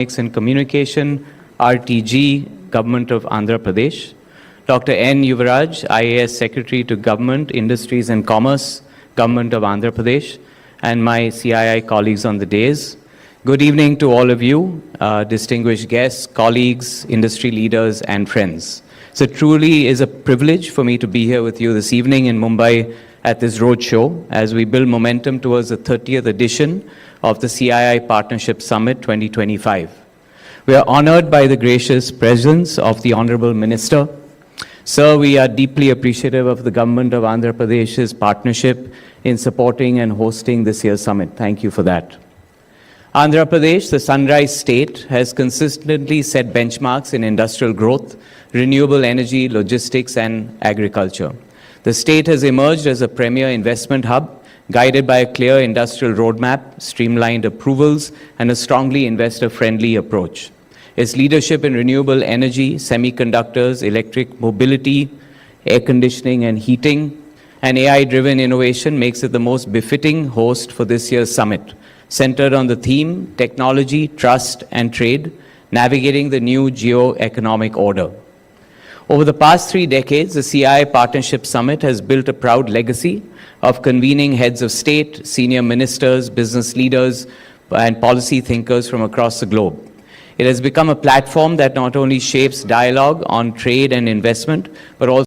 and Communication, RTG, Government of Andhra Pradesh. Dr. N. Yuvaraj, IAS Secretary to Government, Industries and Commerce, Government of Andhra Pradesh, and my CII colleagues on the dais. Good evening to all of you, distinguished guests, colleagues, industry leaders, and friends. So it truly is a privilege for me to be here with you this evening in Mumbai at this roadshow as we build momentum towards the 30th edition of the CII Partnership Summit 2025. We are honored by the gracious presence of the Honorable Minister. Sir, we are deeply appreciative of the Government of Andhra Pradesh's partnership in supporting and hosting this year's summit. Thank you for that. Andhra Pradesh, the sunrise state, has consistently set benchmarks in industrial growth, renewable energy, logistics, and agriculture. The state has emerged as a premier investment hub, guided by a clear industrial roadmap, streamlined approvals, and a strongly investor-friendly approach. Its leadership in renewable energy, semiconductors, electric mobility, air conditioning and heating, and AI-driven innovation makes it the most befitting host for this year's summit, centered on the theme, technology, trust, and trade, navigating the new geo-economic order. Over the past 3 decades, the CII Partnership Summit has built a proud legacy of convening heads of state, senior ministers, business leaders, and policy thinkers from across the globe. It has become a platform that not only shapes dialogue on trade and investment, but also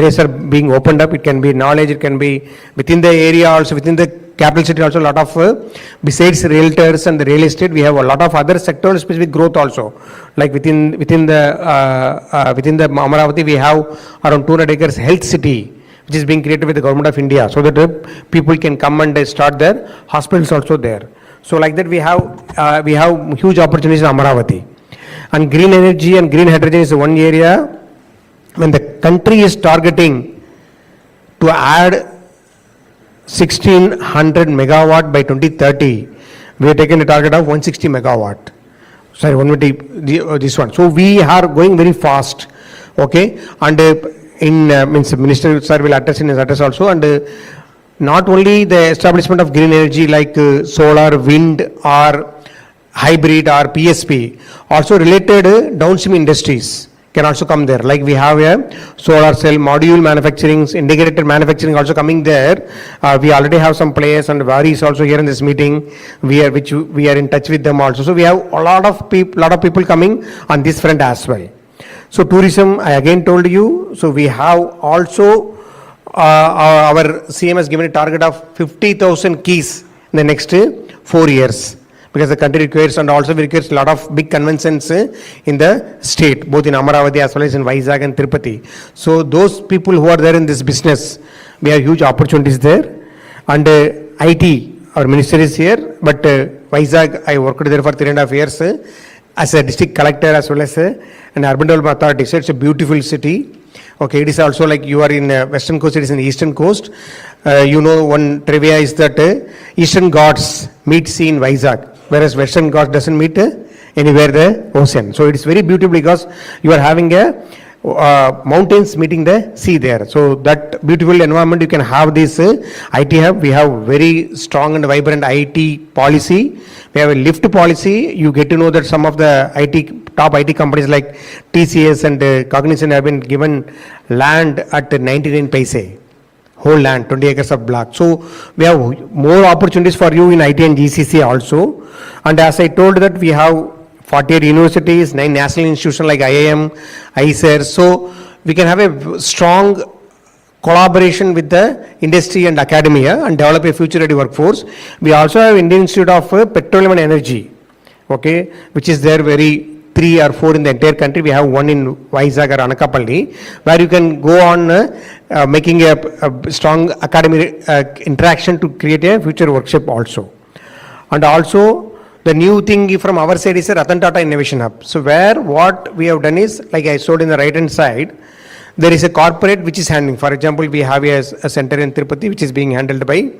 areas are being opened up. It can be knowledge, it can be within the area also, within the capital city also, a lot of, besides realtors and the real estate, we have a lot of other sector specific growth also. Like within the Amaravati, we have around 200 acres health city, which is being created with the government of India, so that people can come and start their hospitals also there. So like that we have huge opportunities in Amaravati. And green energy and green hydrogen is one area when the country is targeting to add 1600 megawatt by 2030. We have taken a target of 160 megawatt. Sorry, 120, this one. So we are going very fast. Okay, and means Minister Sir will address in his address also, and not only the establishment of green energy like solar, wind or hybrid or PSP, also related downstream industries can also come there. Like we have a solar cell module manufacturing, integrated manufacturing also coming there. We already have some players, and Vari is also here in this meeting. We are in touch with them also. So we have a lot of people coming on this front as well. So tourism, I again told you. So we have also our CM has given a target of 50,000 keys in the next 4 years. Because the country requires, and also we requires a lot of big conventions in the state, both in Amaravati as well as in Vizag and Tirupati. So those people who are there in this business, we have huge opportunities there. And IT, our minister is here, but Vizag, I worked there for 3.5 years as a district collector as well as an urban development authority. So it's a beautiful city. Okay, it is also like you are in western coast, it is in the eastern coast. One trivia is that eastern Ghats meet sea in Vizag, whereas western Ghats doesn't meet anywhere the ocean. So it is very beautiful because you are having a mountains meeting the sea there. So that beautiful environment you can have this IT hub. We have very strong and vibrant IT policy. We have a lift policy. You get to know that some of the top IT companies like TCS and Cognizant have been given land at 99 paise. Whole land, 20 acres of block. So we have more opportunities for you in IT and GCC also. And as I told that we have 48 universities, 9 national institutions like IIM, ICER. So we can have a strong collaboration with the industry and academia and develop a future ready workforce. We also have Indian Institute of Petroleum and Energy, okay, which is there very 3 or 4 in the entire country. We have one in Vizag or Anakapalli, where you can go on making a strong academic interaction to create a future workshop also. And also the new thing from our side is a Ratan Tata Innovation Hub. So where what we have done is, like I showed in the right hand side, there is a corporate which is handling. For example, we have a center in Tirupati which is being handled by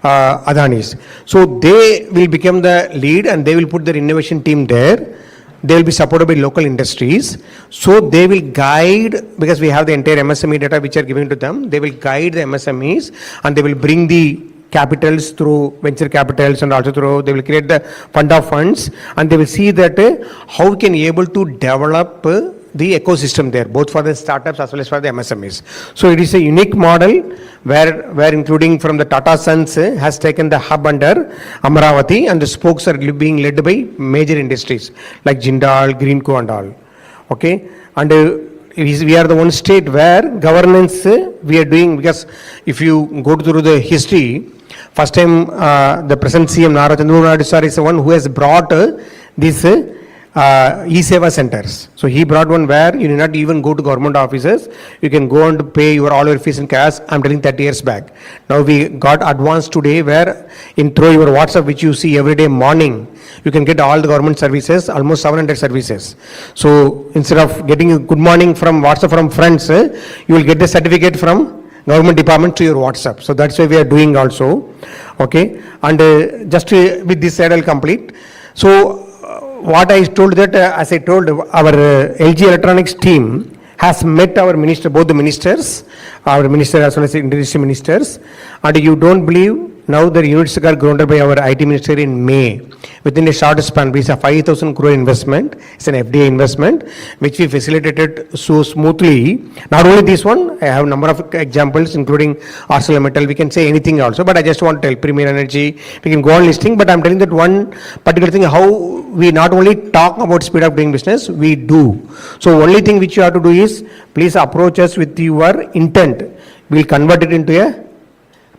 Adanis. So they will become the lead and they will put their innovation team there. They will be supported by local industries. So they will guide, because we have the entire MSME data which are given to them, they will guide the MSMEs and they will bring the capitals through venture capitals, and also through, they will create the fund of funds, and they will see that how we can able to develop the ecosystem there, both for the startups as well as for the MSMEs. So it is a unique model where including from the Tata Sons has taken the hub under Amaravati, and the spokes are being led by major industries like Jindal, Greenco and all. Okay, and we are the one state where governance we are doing, because if you go through the history, first time the present CM Nara Chandrababu Naidu sir is the one who has brought this e-seva centers. So he brought one where you need not even go to government offices. You can go and pay all your fees in cash. I'm telling 30 years back. Now we got advanced today where through your WhatsApp, which you see every day morning, you can get all the government services, almost 700 services. So instead of getting a good morning from WhatsApp from friends, you will get the certificate from government department to your WhatsApp. So that's why we are doing also. Okay. And just with this side I'll complete. So what I told that, as I told, our LG Electronics team has met our minister, both the ministers, our minister as well as the industry ministers, and you don't believe, now the units got grounded by our IT minister in May. Within a short span, we saw 5,000 crore investment. It's an FDI investment, which we facilitated so smoothly. Not only this one, I have a number of examples, including ArcelorMittal. We can say anything also, but I just want to tell Premier Energy. We can go on listing, but I'm telling that one particular thing, how we not only talk about speed of doing business, we do. So only thing which you have to do is, please approach us with your intent. We'll convert it into a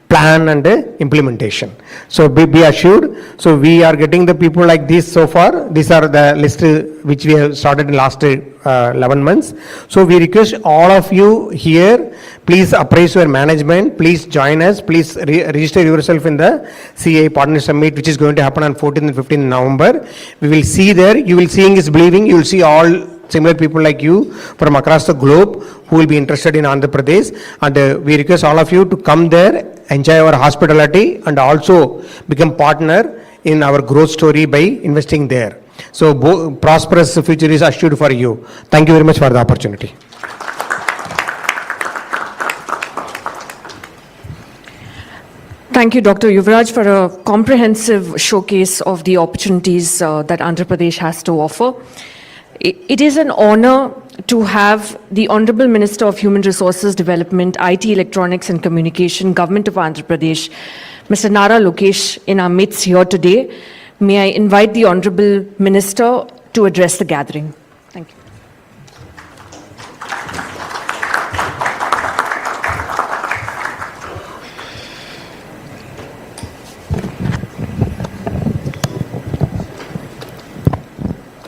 plan and implementation. So be assured. So we are getting the people like this so far. These are the list which we have started in last 11 months. So we request all of you here, please appraise your management, please join us, please register yourself in the CII Partner Summit, which is going to happen on 14th and 15th November. We will see there, you will seeing is believing, you will see all similar people like you from across the globe who will be interested in Andhra Pradesh, and we request all of you to come there, enjoy our hospitality, and also become partner in our growth story by investing there. So prosperous future is assured for you. Thank you very much for the opportunity. Thank you, Dr. Yuvraj, for a comprehensive showcase of the opportunities that Andhra Pradesh has to offer. It is an honor to have the Honorable Minister of Human Resources Development, IT, Electronics and Communication, Government of Andhra Pradesh, Mr. Nara Lokesh, in our midst here today. May I invite the Honorable Minister to address the gathering. Thank you.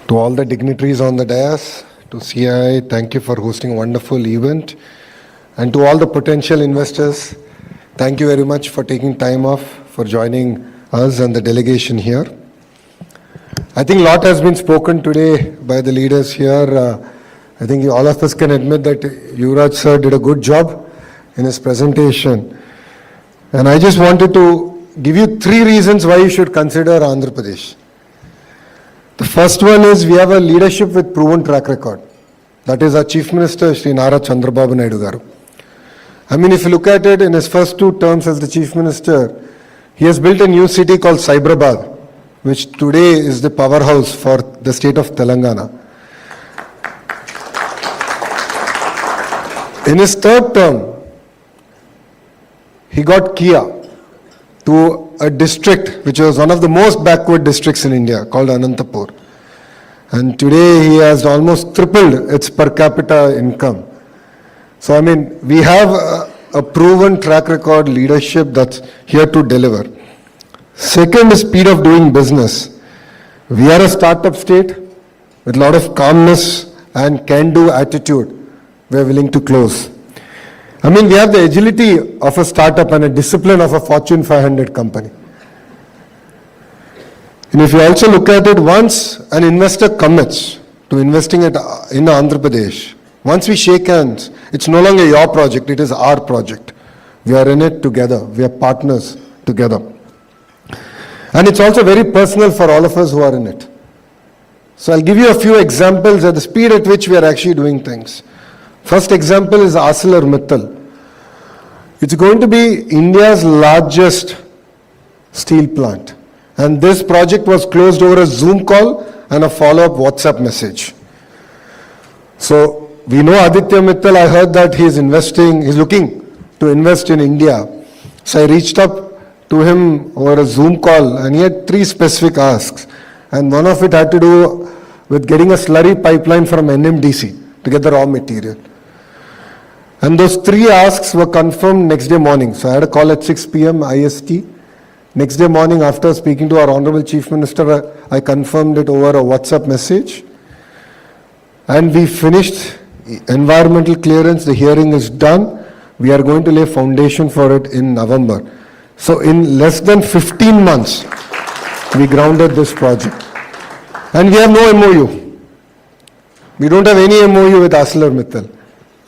To all the dignitaries on the dais, to CII, thank you for hosting a wonderful event. And to all the potential investors, thank you very much for taking time off, for joining us and the delegation here. I think a lot has been spoken today by the leaders here. I think all of us can admit that Yuvraj sir did a good job in his presentation. And I just wanted to give you 3 reasons why you should consider Andhra Pradesh. The first one is we have a leadership with proven track record. That is our Chief Minister, Shri Nara Chandrababu Naidu Garu. I mean, if you look at it, in his first 2 terms as the Chief Minister, he has built a new city called Hyderabad, which today is the powerhouse for the state of Telangana. In his 3rd term, he got Kia to a district which was one of the most backward districts in India, called Anantapur. And today he has almost tripled its per capita income. So I mean, we have a proven track record leadership that's here to deliver. Second is speed of doing business. We are a startup state with a lot of calmness and can-do attitude. We are willing to close. I mean, we have the agility of a startup and a discipline of a Fortune 500 company. And if you also look at it, once an investor commits to investing in Andhra Pradesh, once we shake hands, it's no longer your project, it is our project. We are in it together, we are partners together. And it's also very personal for all of us who are in it. So I'll give you a few examples at the speed at which we are actually doing things. First example is ArcelorMittal. It's going to be India's largest steel plant. And this project was closed over a Zoom call and a follow-up WhatsApp message. So we know Aditya Mittal, I heard that he's looking to invest in India. So I reached up to him over a Zoom call and he had 3 specific asks. And one of it had to do with getting a slurry pipeline from NMDC to get the raw material. And those 3 asks were confirmed next day morning. So I had a call at 6 p.m. IST. Next day morning, after speaking to our Honorable Chief Minister, I confirmed it over a WhatsApp message. And we finished environmental clearance. The hearing is done. We are going to lay foundation for it in November. So in less than 15 months, we grounded this project. And we have no MOU. We don't have any MOU with ArcelorMittal.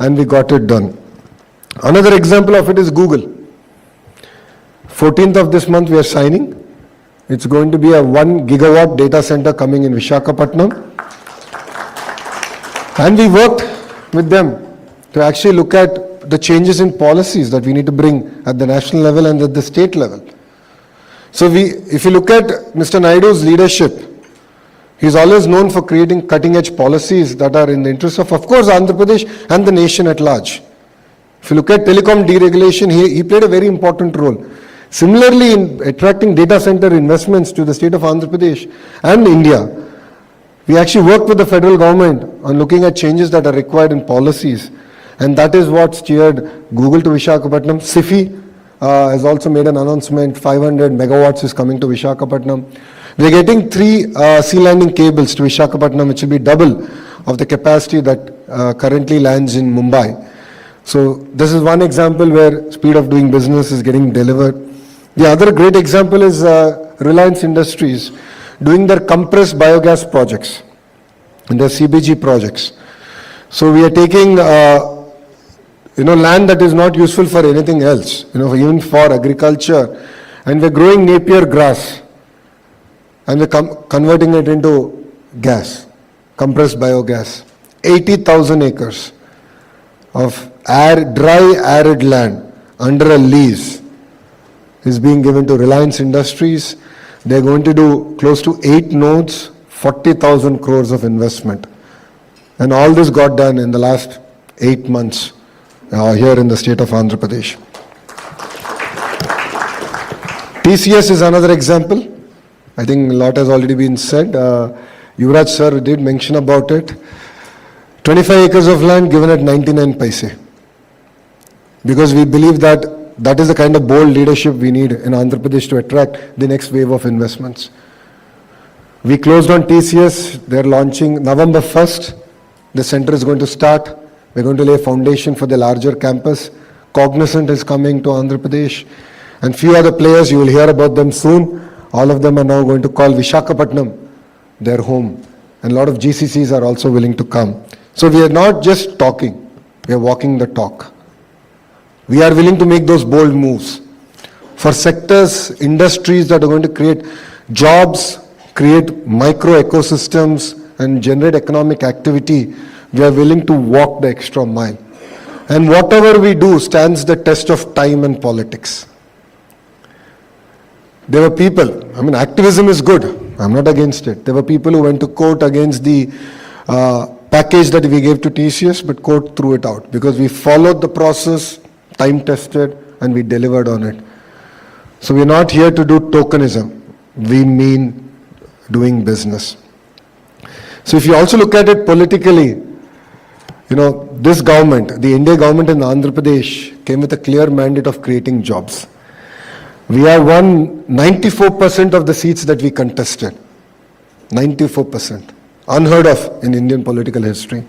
And we got it done. Another example of it is Google. 14th of this month we are signing. It's going to be a 1 gigawatt data center coming in Visakhapatnam. And we worked with them to actually look at the changes in policies that we need to bring at the national level and at the state level. So if you look at Mr. Naidu's leadership, he's always known for creating cutting-edge policies that are in the interest of course, Andhra Pradesh and the nation at large. If you look at telecom deregulation, he played a very important role. Similarly, in attracting data center investments to the state of Andhra Pradesh and India, we actually worked with the federal government on looking at changes that are required in policies. And that is what steered Google to Visakhapatnam. CII has also made an announcement, 500 megawatts is coming to Visakhapatnam. We are getting 3 sea landing cables to Visakhapatnam, which will be double of the capacity that currently lands in Mumbai. So this is one example where speed of doing business is getting delivered. The other great example is Reliance Industries doing their compressed biogas projects and their CBG projects. So we are taking land that is not useful for anything else, even for agriculture, and we're growing Napier grass and we're converting it into gas, compressed biogas. 80,000 acres of dry arid land under a lease is being given to Reliance Industries. They're going to do close to 8 nodes, 40,000 crores of investment. And all this got done in the last 8 months here in the state of Andhra Pradesh. TCS is another example. I think a lot has already been said. Yuvraj sir did mention about it. 25 acres of land given at 99 paise. Because we believe that is the kind of bold leadership we need in Andhra Pradesh to attract the next wave of investments. We closed on TCS. They're launching November 1st. The center is going to start. We're going to lay a foundation for the larger campus. Cognizant is coming to Andhra Pradesh. And few other players, you will hear about them soon. All of them are now going to call Visakhapatnam their home. And a lot of GCCs are also willing to come. So we are not just talking, we are walking the talk. We are willing to make those bold moves for sectors, industries that are going to create jobs, create micro ecosystems and generate economic activity. We are willing to walk the extra mile. And whatever we do stands the test of time and politics. There were people, activism is good. I'm not against it. There were people who went to court against the package that we gave to TCS, but court threw it out because we followed the process, time tested, and we delivered on it. So we're not here to do tokenism. We mean doing business. So if you also look at it politically, this government, the India government in Andhra Pradesh came with a clear mandate of creating jobs. We have won 94% of the seats that we contested. 94%. Unheard of in Indian political history.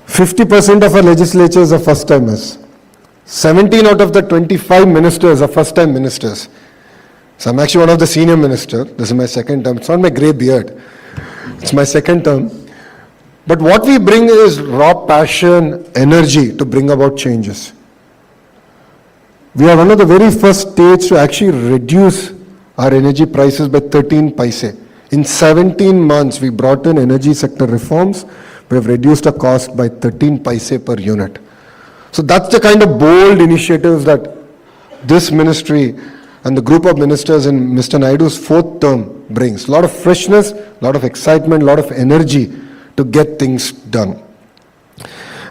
50% of our legislatures are first-timers. 17 out of the 25 ministers are first-time ministers. So I'm actually one of the senior ministers. This is my second term. It's not my grey beard. It's my second term. But what we bring is raw passion, energy to bring about changes. We are one of the very first states to actually reduce our energy prices by 13 paise. In 17 months, we brought in energy sector reforms. We have reduced our cost by 13 paise per unit. So that's the kind of bold initiatives that this ministry and the group of ministers in Mr. Naidu's 4th term brings. A lot of freshness, a lot of excitement, a lot of energy to get things done.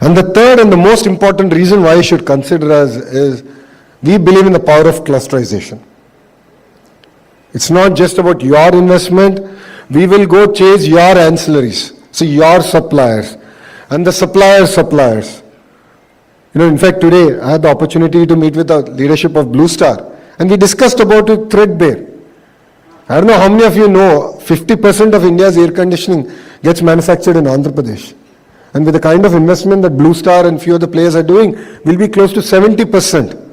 And the third and the most important reason why you should consider us is we believe in the power of clusterization. It's not just about your investment. We will go chase your ancillaries, so your suppliers and the suppliers. In fact, today I had the opportunity to meet with the leadership of Blue Star and we discussed about it threadbare. I don't know how many of you know 50% of India's air conditioning gets manufactured in Andhra Pradesh. And with the kind of investment that Blue Star and few of the players are doing, will be close to 70%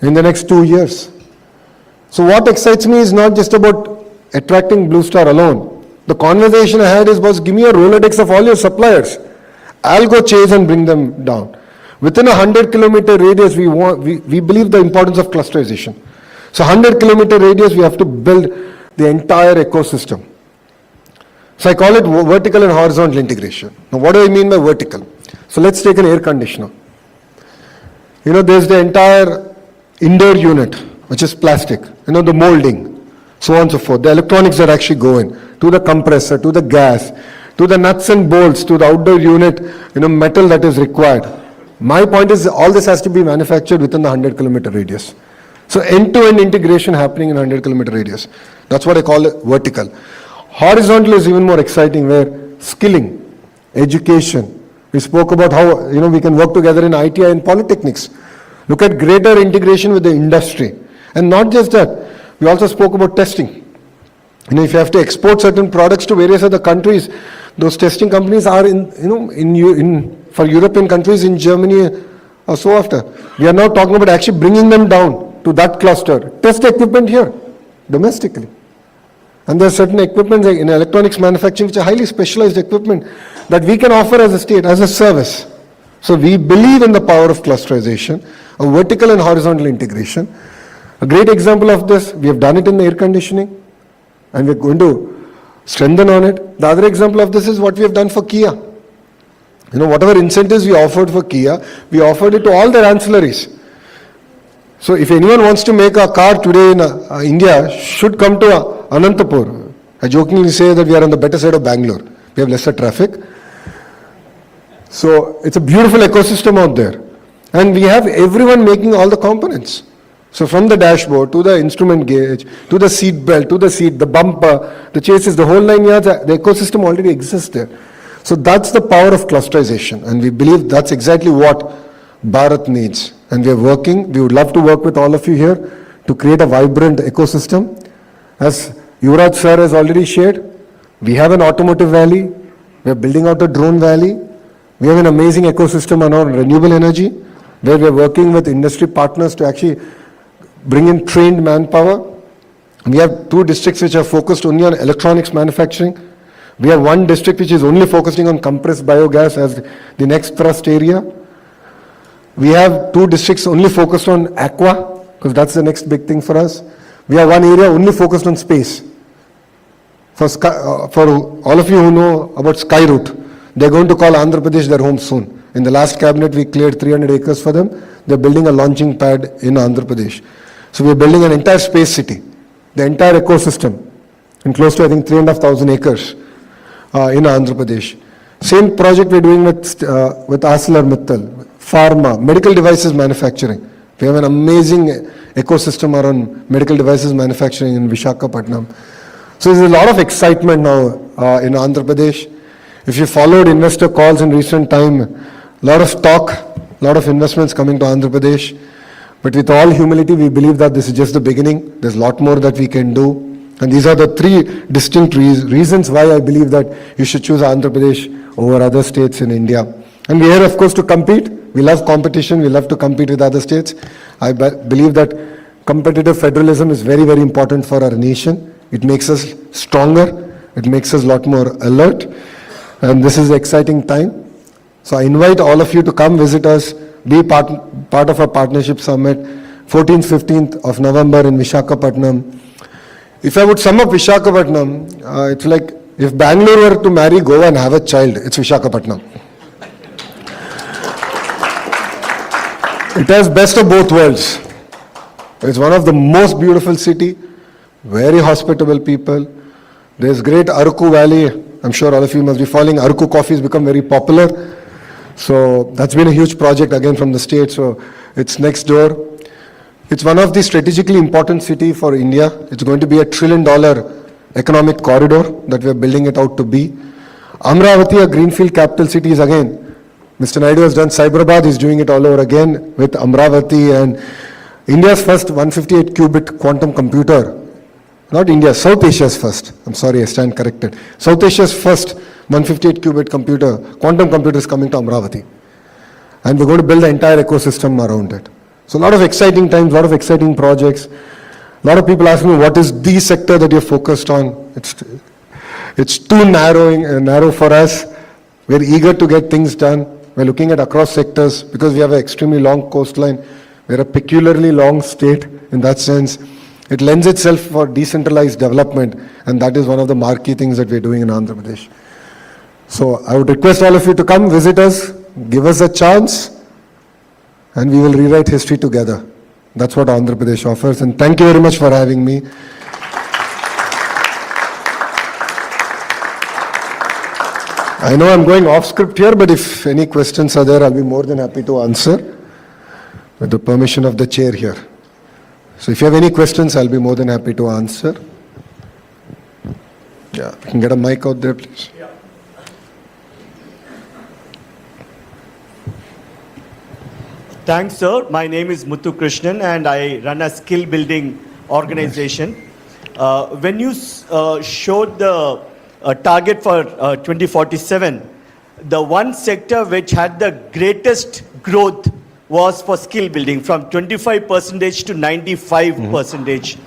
in the next 2 years. So what excites me is not just about attracting Blue Star alone. The conversation I had was give me a Rolodex of all your suppliers. I'll go chase and bring them down. Within a 100-kilometer radius, we believe the importance of clusterization. So 100-kilometer radius, we have to build the entire ecosystem. So I call it vertical and horizontal integration. Now what do I mean by vertical? So let's take an air conditioner. There's the entire indoor unit which is plastic, the molding, so on and so forth. The electronics that actually go in, to the compressor, to the gas, to the nuts and bolts, to the outdoor unit, metal that is required. My point is all this has to be manufactured within the 100-kilometer radius. So end-to-end integration happening in 100-kilometer radius. That's what I call it vertical. Horizontal is even more exciting, where skilling, education. We spoke about how we can work together in ITI and polytechnics. Look at greater integration with the industry. And not just that, we also spoke about testing. If you have to export certain products to various other countries, those testing companies are for European countries, in Germany or so after. We are now talking about actually bringing them down to that cluster. Test equipment here, domestically. And there are certain equipment in electronics manufacturing which are highly specialized equipment that we can offer as a state, as a service. So we believe in the power of clusterization, a vertical and horizontal integration. A great example of this, we have done it in the air conditioning, and we're going to strengthen on it. The other example of this is what we have done for Kia. Whatever incentives we offered for Kia, we offered it to all their ancillaries. So if anyone wants to make a car today in India, should come to Anantapur. I jokingly say that we are on the better side of Bangalore. We have lesser traffic. So it's a beautiful ecosystem out there. And we have everyone making all the components. So from the dashboard, to the instrument gauge, to the seat belt, to the seat, the bumper, the chassis, the whole 9 yards, the ecosystem already exists there. So that's the power of clusterization. And we believe that's exactly what Bharat needs. And we are working, we would love to work with all of you here to create a vibrant ecosystem. As Yuvraj sir has already shared, we have an automotive valley, we are building out a drone valley, we have an amazing ecosystem around renewable energy, where we are working with industry partners to actually bring in trained manpower. We have 2 districts which are focused only on electronics manufacturing. We have 1 district which is only focusing on compressed biogas as the next thrust area. We have 2 districts only focused on aqua, because that's the next big thing for us. We have 1 area only focused on space. For all of you who know about Skyroute, they're going to call Andhra Pradesh their home soon. In the last cabinet, we cleared 300 acres for them. They're building a launching pad in Andhra Pradesh. So we're building an entire space city, the entire ecosystem, and close to, I think, 3,500 acres in Andhra Pradesh. Same project we're doing with ArcelorMittal, pharma, medical devices manufacturing. We have an amazing ecosystem around medical devices manufacturing in Visakhapatnam. So there's a lot of excitement now in Andhra Pradesh. If you followed investor calls in recent time, a lot of talk, a lot of investments coming to Andhra Pradesh. But with all humility, we believe that this is just the beginning. There's a lot more that we can do. And these are the 3 distinct reasons why I believe that you should choose Andhra Pradesh over other states in India. And we are here, of course, to compete. We love competition. We love to compete with other states. I believe that competitive federalism is very, very important for our nation. It makes us stronger. It makes us a lot more alert. And this is an exciting time. So I invite all of you to come visit us, be part of our partnership summit, 14th, 15th of November in Visakhapatnam. If I would sum up Visakhapatnam, it's like if Bangalore were to marry Goa and have a child, it's Visakhapatnam. It has best of both worlds. It's one of the most beautiful city, very hospitable people. There's great Araku Valley. I'm sure all of you must be following. Araku coffee has become very popular. So that's been a huge project again from the state. So it's next door. It's one of the strategically important city for India. It's going to be $1 trillion economic corridor that we're building it out to be. Amravati, a greenfield capital city, is again, Mr. Naidu has done Cyberabad, he's doing it all over again with Amravati, and India's first 158 qubit quantum computer. Not India, South Asia's first. I'm sorry, I stand corrected. South Asia's first 158 qubit computer, quantum computer is coming to Amravati. And we're going to build the entire ecosystem around it. So a lot of exciting times, a lot of exciting projects. A lot of people ask me, what is the sector that you're focused on? It's too narrow for us. We're eager to get things done. We're looking at across sectors because we have an extremely long coastline. We're a peculiarly long state in that sense. It lends itself for decentralized development, and that is one of the marquee things that we're doing in Andhra Pradesh. So I would request all of you to come visit us, give us a chance, and we will rewrite history together. That's what Andhra Pradesh offers, and thank you very much for having me. I know I'm going off script here, but if any questions are there, I'll be more than happy to answer with the permission of the chair here. So if you have any questions, I'll be more than happy to answer. Yeah, we can get a mic out there, please. Thanks, sir. My name is Muthu Krishnan and I run a skill building organization. When you showed the target for 2047, the one sector which had the greatest growth was for skill building, from 25% to 95%.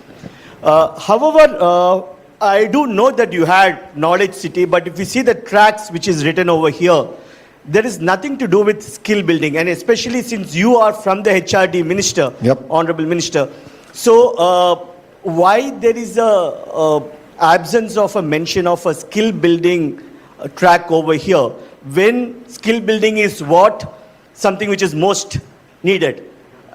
However, I do know that you had Knowledge City, but if you see the tracks which is written over here, there is nothing to do with skill building, and especially since you are from the HRD minister, Honorable Minister. So why there is a absence of a mention of a skill building track over here, when skill building is something which is most needed?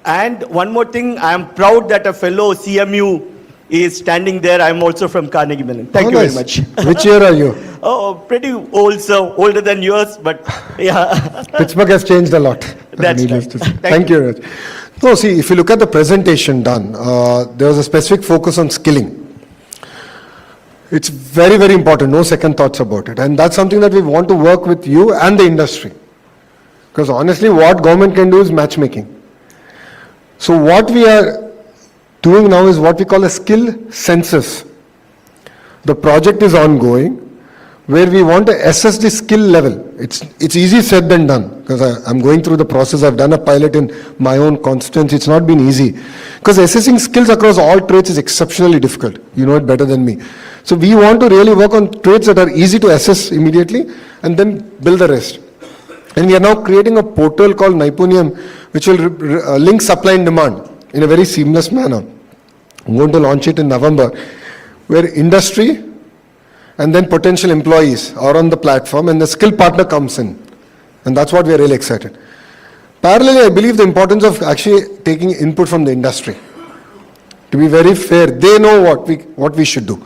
And one more thing, I am proud that a fellow CMU is standing there. I am also from Carnegie Mellon. Thank you very much. Which year are you? Oh, pretty old, sir. Older than yours, but yeah. Pittsburgh has changed a lot. That's right. Thank you very much. No, see, if you look at the presentation done, there was a specific focus on skilling. It's very, very important. No second thoughts about it. And that's something that we want to work with you and the industry. Because honestly, what government can do is matchmaking. So what we are doing now is what we call a skill census. The project is ongoing, where we want to assess the skill level. It's easy said than done, because I'm going through the process. I've done a pilot in my own constituency. It's not been easy, because assessing skills across all trades is exceptionally difficult. You know it better than me. So we want to really work on trades that are easy to assess immediately and then build the rest. And we are now creating a portal called Naipunyam, which will link supply and demand in a very seamless manner. I'm going to launch it in November, where industry and then potential employees are on the platform and the skill partner comes in. And that's what we are really excited. Parallelly, I believe the importance of actually taking input from the industry. To be very fair, they know what we should do.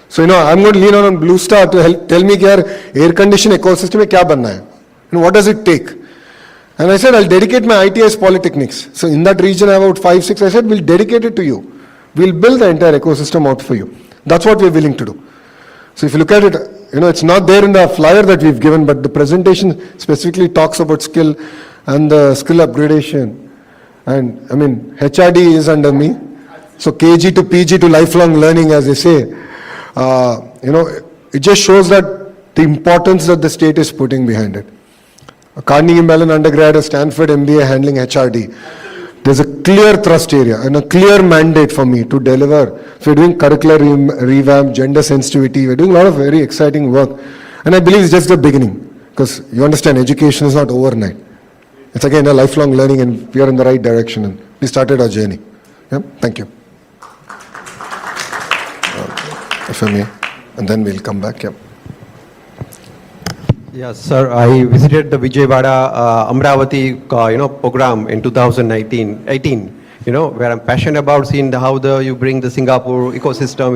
So, I'm going to lean on Blue Star to help tell me that air condition ecosystem mein kya banna hai, and what does it take. And I said, I'll dedicate my ITS polytechnics. So in that region, I have about 5, 6. I said, we'll dedicate it to you. We'll build the entire ecosystem out for you. That's what we're willing to do. So if you look at it, it's not there in the flyer that we've given, but the presentation specifically talks about skill and the skill upgradation. And HRD is under me. So KG to PG to lifelong learning, as they say. It just shows that the importance that the state is putting behind it. A Carnegie Mellon undergrad, a Stanford MBA handling HRD. There's a clear thrust area and a clear mandate for me to deliver. So we're doing curricular revamp, gender sensitivity. We're doing a lot of very exciting work. And I believe it's just the beginning. Because you understand, education is not overnight. It's again a lifelong learning, and we are in the right direction. And we started our journey. Yeah? Thank you. If I may. And then we'll come back. Yeah. Yes, sir. I visited the Vijayawada Amravati, program in 2018. Where I'm passionate about seeing how you bring the Singapore ecosystem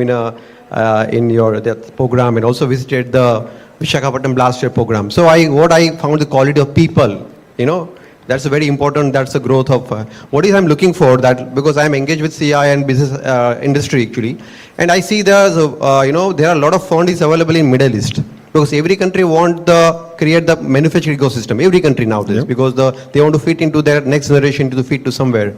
in your that program, and also visited the Visakhapatnam last year program. So what I found the quality of people. That's a very important. That's the growth of what I'm looking for. That because I'm engaged with CII and business industry actually, and I see there are a lot of funds available in Middle East. Because every country want create the manufacturing ecosystem. Every country nowadays, because they want to fit into their next generation to fit to somewhere.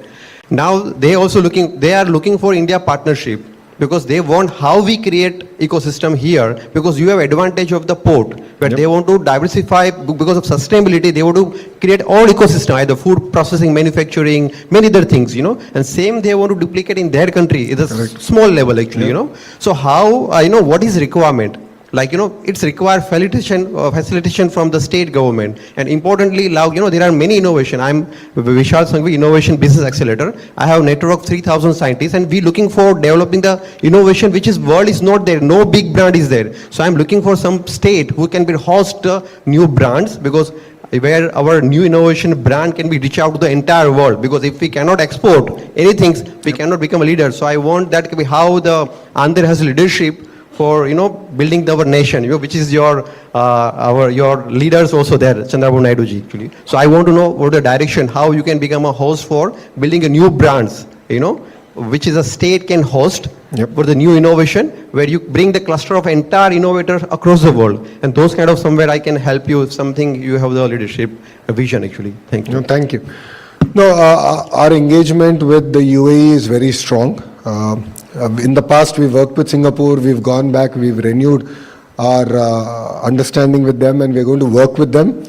Now they are looking for India partnership, because they want how we create ecosystem here, because you have advantage of the port, where they want to diversify because of sustainability. They want to create all ecosystem, either food processing, manufacturing, many other things, and same they want to duplicate in their country. It's a small level actually, So how, what is requirement? It's required facilitation from the state government, and importantly, there are many innovation. I'm Vishal Sangvi, Innovation Business Accelerator. I have a network of 3,000 scientists, and we looking for developing the innovation which is world is not there. No big brand is there. So I'm looking for some state who can be host new brands, because where our new innovation brand can be reach out to the entire world. Because if we cannot export anything, we cannot become a leader. So I want that to be how the Andhra has leadership for building our nation, which is your leaders also there, Chandrababu Naidu ji actually. So I want to know what the direction, how you can become a host for building a new brands, which is a state can host for the new innovation, where you bring the cluster of entire innovators across the world, and those kind of somewhere I can help you if something you have the leadership vision actually. Thank you. No, thank you. No, our engagement with the UAE is very strong. In the past, we worked with Singapore, we've gone back, we've renewed our understanding with them, and we're going to work with them.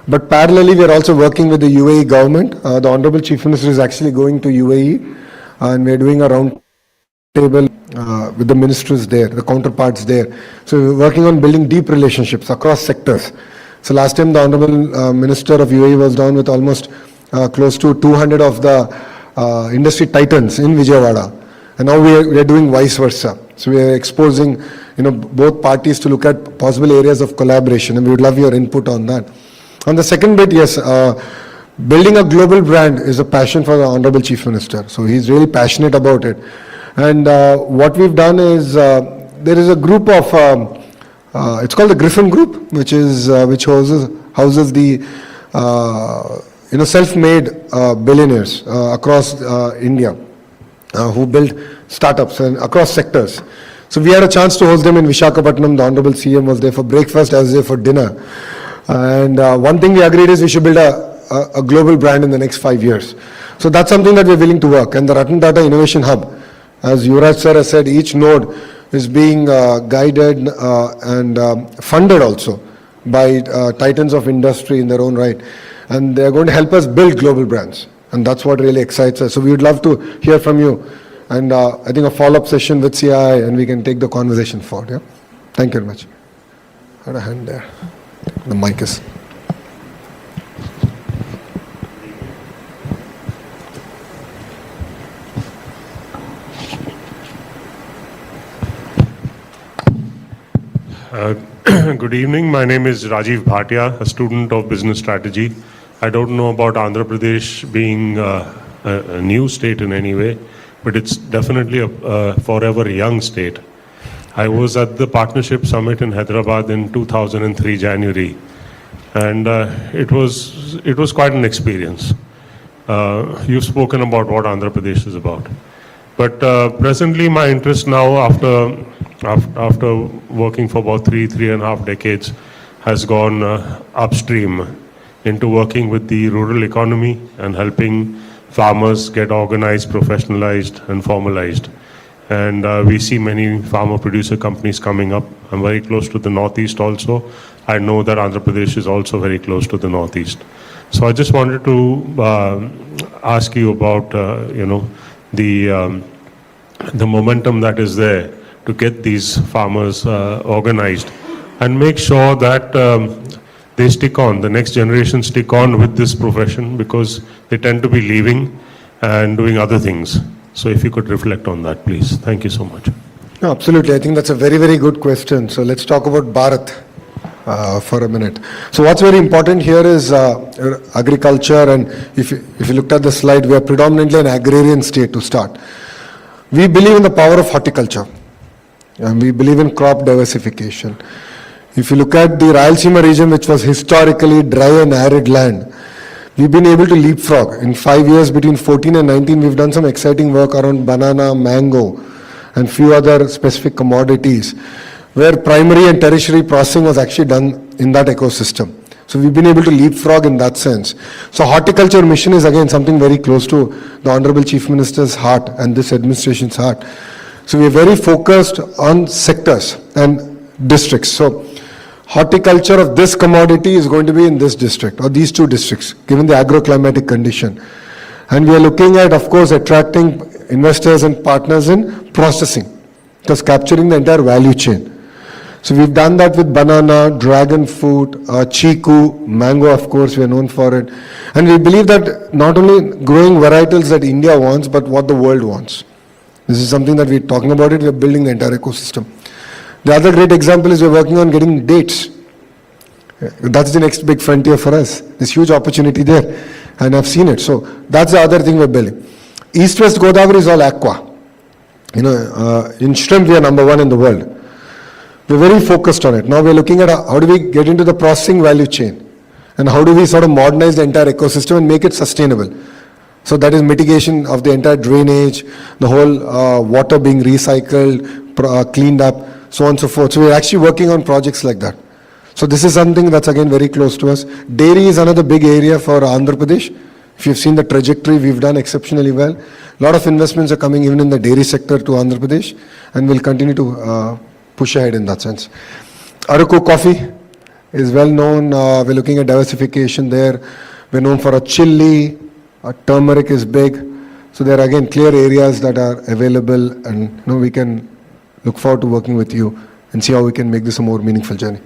But parallelly, we're also working with the UAE government. The Honorable Chief Minister is actually going to UAE, and we're doing a round table with the ministers there, the counterparts there. So we're working on building deep relationships across sectors. So last time, the Honorable Minister of UAE was down with almost close to 200 of the industry titans in Vijayawada. And now we are doing vice versa. So we are exposing, both parties to look at possible areas of collaboration, and we would love your input on that. On the second bit, yes, building a global brand is a passion for the Honorable Chief Minister. So he's really passionate about it. And what we've done is, there is a group of, it's called the Griffin Group, which houses the, self-made billionaires across India. Who build startups and across sectors. So we had a chance to host them in Visakhapatnam. The Honorable CM was there for breakfast, I was there for dinner. And one thing we agreed is we should build a global brand in the next 5 years. So that's something that we're willing to work. And the Ratan Tata Innovation Hub, as Yuvraj sir has said, each node is being guided and funded also by titans of industry in their own right. And they're going to help us build global brands. And that's what really excites us. So we would love to hear from you. And I think a follow-up session with CII, and we can take the conversation forward. Yeah? Thank you very much. I had a hand there. The mic is. Good evening. My name is Rajiv Bhatia, a student of business strategy. I don't know about Andhra Pradesh being a new state in any way, but it's definitely a forever young state. I was at the Partnership Summit in Hyderabad in 2003 January, and it was quite an experience. You've spoken about what Andhra Pradesh is about. But presently my interest now, after working for about three and a half decades, has gone upstream into working with the rural economy and helping farmers get organized, professionalized, and formalized. And we see many farmer producer companies coming up. I'm very close to the Northeast also. I know that Andhra Pradesh is also very close to the Northeast. So I just wanted to ask you about, the momentum that is there to get these farmers organized and make sure that they stick on, the next generation stick on with this profession, because they tend to be leaving and doing other things. So if you could reflect on that, please. Thank you so much. No, absolutely. I think that's a very, very good question. So let's talk about Bharat for a minute. So what's very important here is agriculture, and if you looked at the slide, we are predominantly an agrarian state to start. We believe in the power of horticulture, and we believe in crop diversification. If you look at the Rayalaseema region, which was historically dry and arid land, we've been able to leapfrog. In 5 years, between 14 and 19, we've done some exciting work around banana, mango, and few other specific commodities, where primary and tertiary processing was actually done in that ecosystem. So we've been able to leapfrog in that sense. So horticulture mission is again something very close to the Honorable Chief Minister's heart and this administration's heart. So we're very focused on sectors and districts. So horticulture of this commodity is going to be in this district or these two districts, given the agroclimatic condition. And we are looking at, of course, attracting investors and partners in processing, thus capturing the entire value chain. So we've done that with banana, dragon fruit, chiku, mango, of course, we are known for it. And we believe that not only growing varietals that India wants, but what the world wants. This is something that we're talking about it, we're building the entire ecosystem. The other great example is we're working on getting dates. That's the next big frontier for us. There's huge opportunity there, and I've seen it. So that's the other thing we're building. East-West Godavari is all aqua. In shrimp we are number one in the world. We're very focused on it. Now we're looking at how do we get into the processing value chain, and how do we sort of modernize the entire ecosystem and make it sustainable. So that is mitigation of the entire drainage, the whole water being recycled, cleaned up, so on and so forth. So we're actually working on projects like that. So this is something that's again very close to us. Dairy is another big area for Andhra Pradesh. If you've seen the trajectory, we've done exceptionally well. A lot of investments are coming even in the dairy sector to Andhra Pradesh, and we'll continue to push ahead in that sense. Araku coffee is well known. We're looking at diversification there. We're known for a chili. Turmeric is big. So there are again clear areas that are available, and we can look forward to working with you and see how we can make this a more meaningful journey.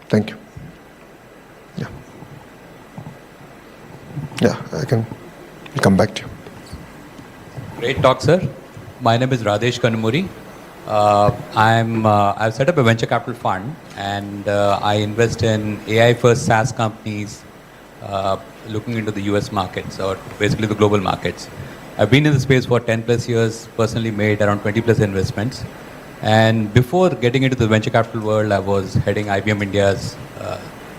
Thank you. I can come back to you. Great talk, sir. My name is Radesh Kanumuri. I've set up a venture capital fund, and I invest in AI first SaaS companies looking into the US markets, or basically the global markets. I've been in the space for 10 plus years, personally made around 20 plus investments. And before getting into the venture capital world, I was heading IBM India's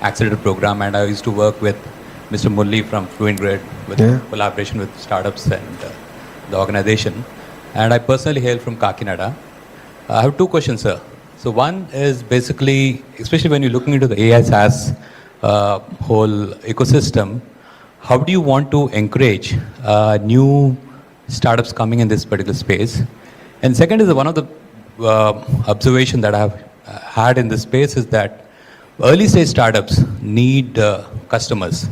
accelerator program, and I used to work with Mr. Mulli from Fluent Grid with collaboration with startups and the organization. And I personally hail from Kakinada. I have two questions, sir. So one is basically, especially when you're looking into the AI SaaS whole ecosystem, how do you want to encourage new startups coming in this particular space? And second is one of the observation that I've had in this space is that early stage startups need customers,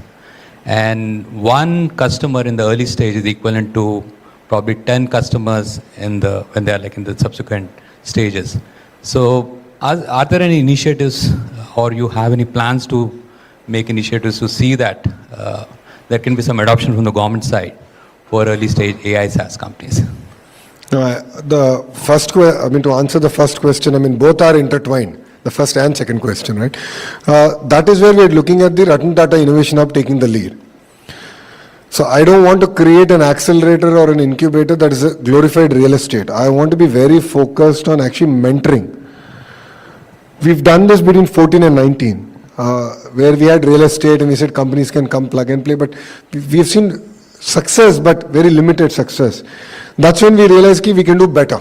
and one customer in the early stage is equivalent to probably 10 customers when they are like in the subsequent stages. So are there any initiatives, or you have any plans to make initiatives to see that there can be some adoption from the government side for early stage AI SaaS companies? No, to answer the first question, both are intertwined, the first and second question, right? That is where we're looking at the Ratan Tata Innovation Hub taking the lead. So I don't want to create an accelerator or an incubator that is a glorified real estate. I want to be very focused on actually mentoring. We've done this between 14 and 19, where we had real estate and we said companies can come plug and play, but we've seen success, but very limited success. That's when we realized we can do better.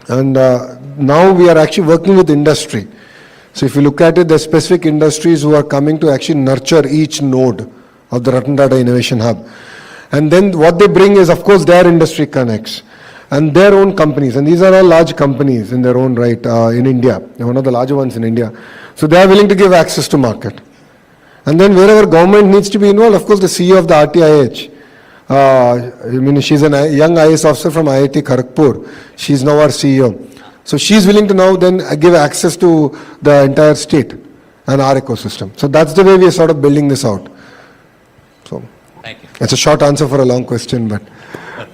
And now we are actually working with industry. So if you look at it, there's specific industries who are coming to actually nurture each node of the Ratan Tata Innovation Hub. And then what they bring is, of course, their industry connects and their own companies. And these are all large companies in their own right in India. They're one of the larger ones in India. So they are willing to give access to market. And then wherever government needs to be involved, of course, the CEO of the RTIH, she's a young IAS officer from IIT Kharagpur. She's now our CEO. So she's willing to now then give access to the entire state and our ecosystem. So that's the way we are sort of building this out. So Thank you. It's a short answer for a long question, but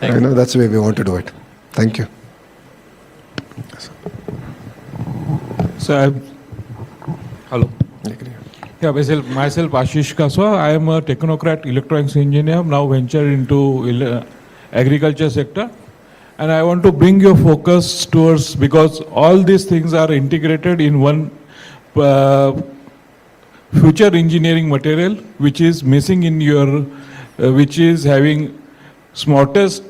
that's the way we want to do it. Thank you. So, hello. Yeah, myself Ashish Kaswa. I am a technocrat, electronics engineer, now ventured into agriculture sector. And I want to bring your focus towards, because all these things are integrated in one future engineering material, which is missing in your, which is having smallest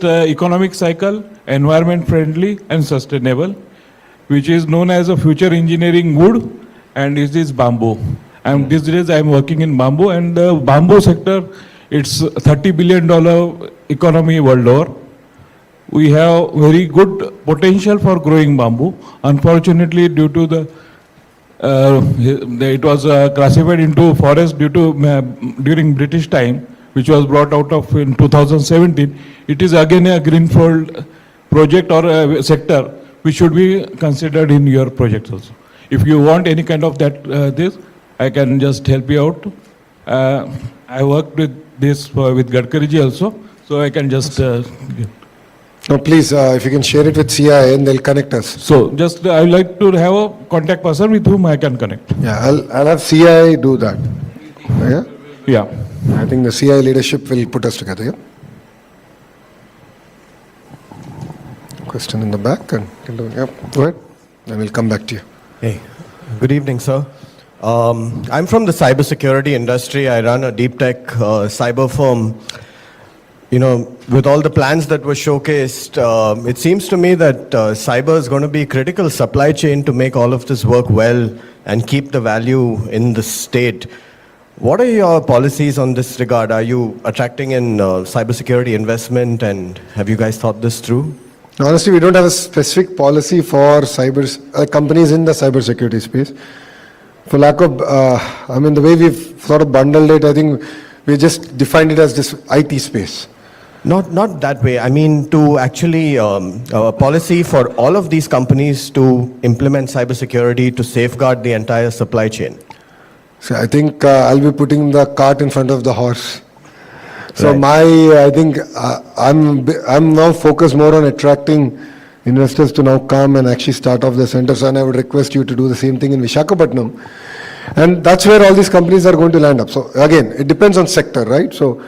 economic cycle, environment friendly and sustainable, which is known as a future engineering wood. And it is bamboo. And these days I am working in bamboo, and the bamboo sector, it's $30 billion economy world over. We have very good potential for growing bamboo. Unfortunately, due to the, it was classified into forest due to during British time, which was brought out of in 2017. It is again a greenfield project or a sector which should be considered in your projects also. If you want any kind of that, this, I can just help you out. I worked with this with Gadkariji also, so I can just. No, please, if you can share it with CII and they'll connect us. So just I would like to have a contact person with whom I can connect. Yeah, I'll have CII do that. Yeah? Yeah. I think the CII leadership will put us together, yeah? Question in the back, and yeah, go ahead. Then we'll come back to you. Hey, good evening, sir. I'm from the cybersecurity industry. I run a deep tech cyber firm. You know, with all the plans that were showcased, it seems to me that cyber is going to be a critical supply chain to make all of this work well and keep the value in the state. What are your policies on this regard? Are you attracting in cybersecurity investment, and have you guys thought this through? Honestly, we don't have a specific policy for companies in the cybersecurity space. For lack of, the way we've sort of bundled it, I think we just defined it as this IT space. Not that way. I mean, to actually a policy for all of these companies to implement cybersecurity to safeguard the entire supply chain. So I think I'll be putting the cart in front of the horse. So Right. I think I'm now focused more on attracting investors to now come and actually start off the centers, and I would request you to do the same thing in Visakhapatnam. And that's where all these companies are going to land up. So again, it depends on sector, right? So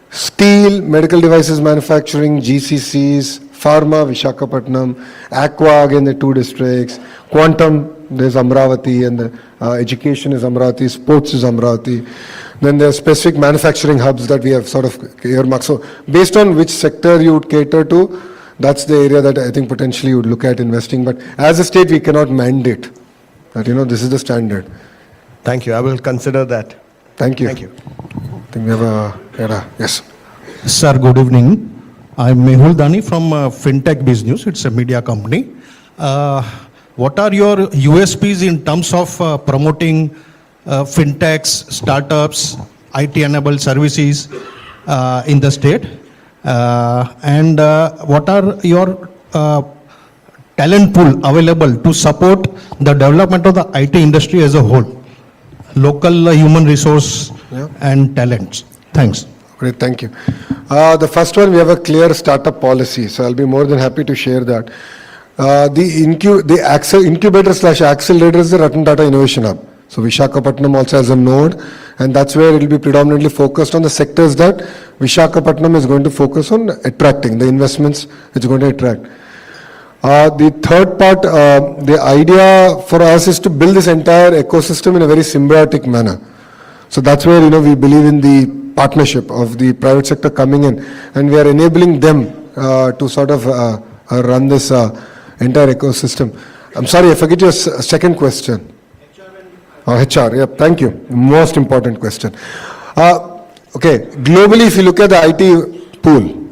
steel, medical devices manufacturing, GCCs, pharma, Visakhapatnam, aqua, again the 2 districts, quantum, there's Amravati, and the, education is Amravati, sports is Amravati. Then there are specific manufacturing hubs that we have sort of earmarked. So based on which sector you would cater to, that's the area that I think potentially you would look at investing. But as a state, we cannot mandate that, this is the standard. Thank you. I will consider that. Thank you. Thank you. I think we have yes. Sir, good evening. I'm Mehul Dani from FinTech Business. It's a media company. What are your USPs in terms of promoting fintechs, startups, IT-enabled services in the state? And what are your talent pool available to support the development of the IT industry as a whole? Local human resource and talents. Thanks. Great, thank you. The first one, we have a clear startup policy, so I'll be more than happy to share that. The incubator/accelerator is the Ratan Tata Innovation Hub. So Visakhapatnam also has a node, and that's where it will be predominantly focused on the sectors that Visakhapatnam is going to focus on attracting, the investments it's going to attract. The third part, the idea for us is to build this entire ecosystem in a very symbiotic manner. So that's where, we believe in the partnership of the private sector coming in, and we are enabling them to sort of run this entire ecosystem. I'm sorry, I forget your second question. HR, yeah, thank you. Most important question. Okay, globally, if you look at the IT pool,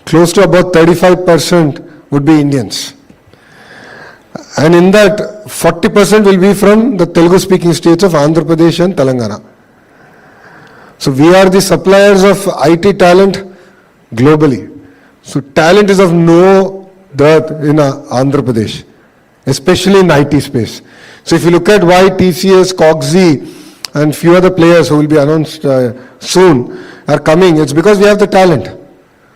close to about 35% would be Indians. And in that, 40% will be from the Telugu-speaking states of Andhra Pradesh and Telangana. So we are the suppliers of IT talent globally. So talent is of no dearth in Andhra Pradesh, especially in IT space. So if you look at why TCS, Coxy, and few other players who will be announced soon are coming, it's because we have the talent.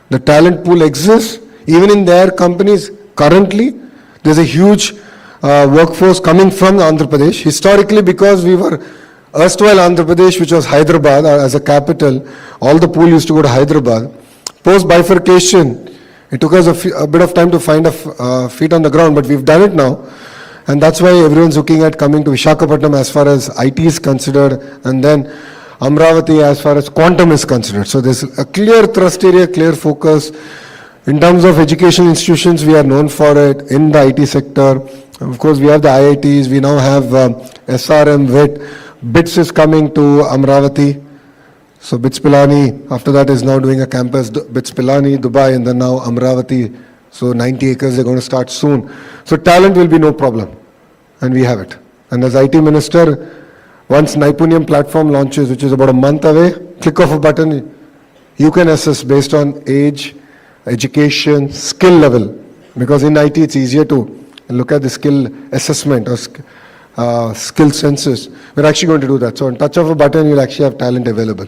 The talent pool exists. Even in their companies, currently, there's a huge workforce coming from Andhra Pradesh. Historically, because we were erstwhile Andhra Pradesh, which was Hyderabad as a capital, all the pool used to go to Hyderabad. Post bifurcation, it took us a bit of time to find a feet on the ground, but we've done it now. And that's why everyone's looking at coming to Visakhapatnam as far as IT is considered, and then Amravati as far as quantum is considered. So there's a clear thrust area, clear focus. In terms of education institutions, we are known for it in the IT sector. Of course, we have the IITs. We now have SRM, WIT. BITS is coming to Amravati. So BITS Pilani, after that, is now doing a campus, BITS Pilani, Dubai, and then now Amravati. So 90 acres, they're going to start soon. So talent will be no problem. And we have it. And as IT Minister, once Naipunyam platform launches, which is about a month away, click of a button, you can assess based on age, education, skill level. Because in IT, it's easier to look at the skill assessment or skill census. We're actually going to do that. So on touch of a button, you'll actually have talent available.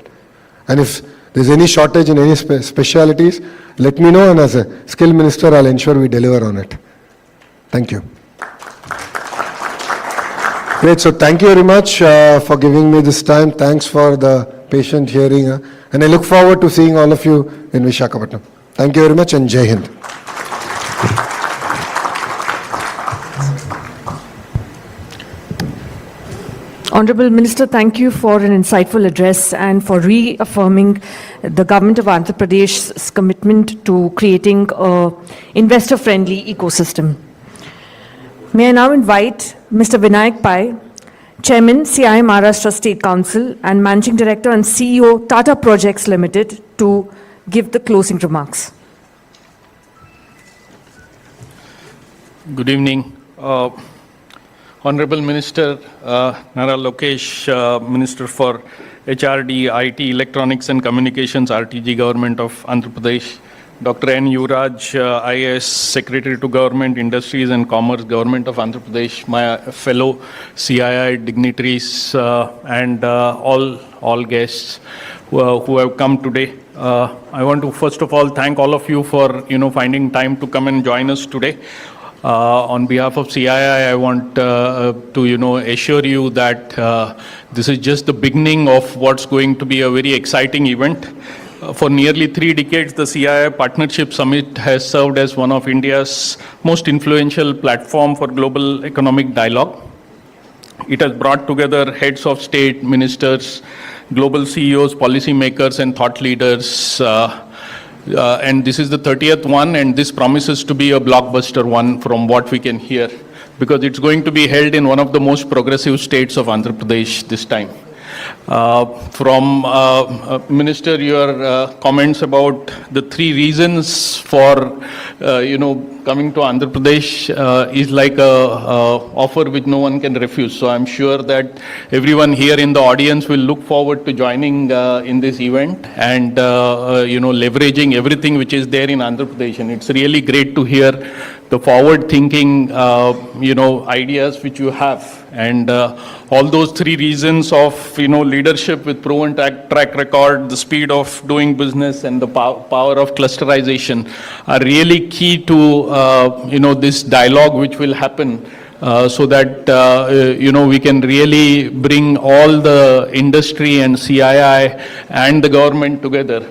And if there's any shortage in any specialities, let me know, and as a skill minister, I'll ensure we deliver on it. Thank you. Great, so thank you very much for giving me this time. Thanks for the patient hearing, and I look forward to seeing all of you in Visakhapatnam. Thank you very much, and Jai Hind. Honorable Minister, thank you for an insightful address and for reaffirming the Government of Andhra Pradesh's commitment to creating an investor-friendly ecosystem. May I now invite Mr. Vinayak Pai, Chairman, CII Maharashtra State Council and Managing Director and CEO, Tata Projects Limited, to give the closing remarks. Good evening. Honorable Minister Nara Lokesh, Minister for HRD, IT, Electronics and Communications, RTG, Government of Andhra Pradesh. Dr. N. Yuvraj, IAS, Secretary to Government, Industries and Commerce, Government of Andhra Pradesh, my fellow CII dignitaries and all guests who have come today. I want to first of all thank all of you for finding time to come and join us today. On behalf of CII, I want to assure you that this is just the beginning of what's going to be a very exciting event. For nearly 3 decades, the CII Partnership Summit has served as one of India's most influential platform for global economic dialogue. It has brought together heads of state, ministers, global CEOs, policymakers, and thought leaders. And this is the 30th one, and this promises to be a blockbuster one from what we can hear, because it's going to be held in one of the most progressive states of Andhra Pradesh this time. From Minister, your comments about the 3 reasons for coming to Andhra Pradesh is like a offer which no one can refuse. So I'm sure that everyone here in the audience will look forward to joining in this event and leveraging everything which is there in Andhra Pradesh. And it's really great to hear the forward-thinking ideas which you have. And all those 3 reasons of leadership with proven track record, the speed of doing business, and the power of clusterization are really key to this dialogue which will happen. So that we can really bring all the industry and CII and the government together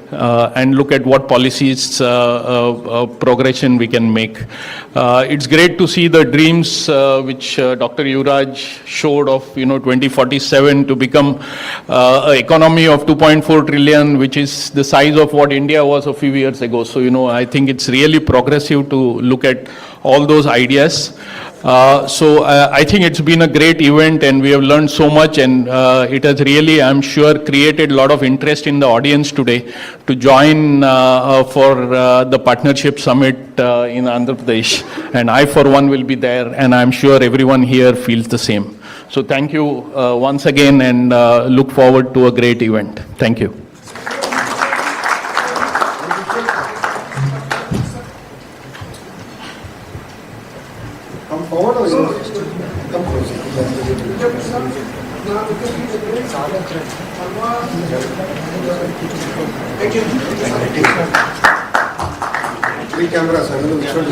and look at what policies progression we can make. It's great to see the dreams which Dr. Yuvraj showed of 2047 to become an economy of 2.4 trillion, which is the size of what India was a few years ago. So I think it's really progressive to look at all those ideas. So I think it's been a great event, and we have learned so much, and it has really, I'm sure, created a lot of interest in the audience today to join for the Partnership Summit in Andhra Pradesh. And I, for one, will be there, and I'm sure everyone here feels the same. So thank you once again, and look forward to a great event. Thank you. Come forward or you come closer? Three cameras, I don't know which one.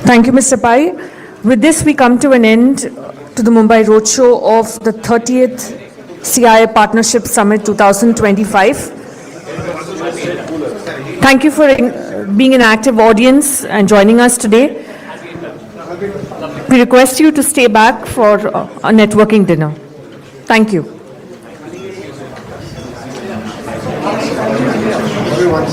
Thank you, Mr. Pai. With this, we come to an end to the Mumbai Roadshow of the 30th CII Partnership Summit 2025. Thank you for being an active audience and joining us today. We request you to stay back for a networking dinner. Thank you. Everyone.